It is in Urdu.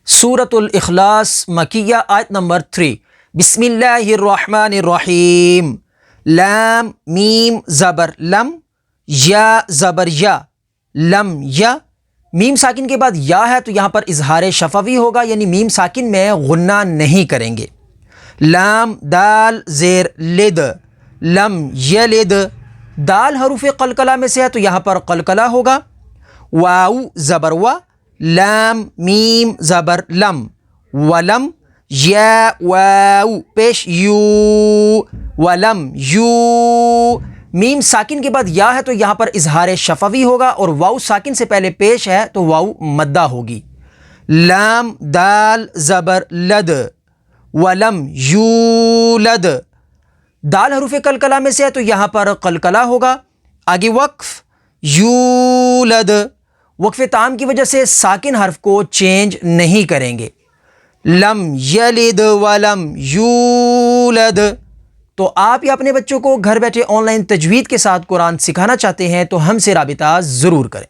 سورۃ الاخلاص مکیہ آیت نمبر 3۔ بسم اللہ الرحمن الرحیم۔ لام میم زبر لم، یا زبر یا، لم یا۔ میم ساکن کے بعد یا ہے تو یہاں پر اظہار شفوی ہوگا، یعنی میم ساکن میں غنہ نہیں کریں گے۔ لام دال زیر لد، لم یلد۔ دال حروف قلقلہ میں سے ہے تو یہاں پر قلقلہ ہوگا۔ واو زبر وا، لام میم زبر لم، ولم۔ یا واو پیش یو، ولم یو۔ میم ساکن کے بعد یا ہے تو یہاں پر اظہار شفوی ہوگا، اور واو ساکن سے پہلے پیش ہے تو واو مدہ ہوگی۔ لام دال زبر لد، ولم یولد۔ دال حروف قلقلہ میں سے ہے تو یہاں پر قلقلہ ہوگا۔ آگے وقف یولد، وقف تام کی وجہ سے ساکن حرف کو چینج نہیں کریں گے۔ لم یلد ولم یولد۔ تو آپ یا اپنے بچوں کو گھر بیٹھے آن لائن تجوید کے ساتھ قرآن سکھانا چاہتے ہیں تو ہم سے رابطہ ضرور کریں۔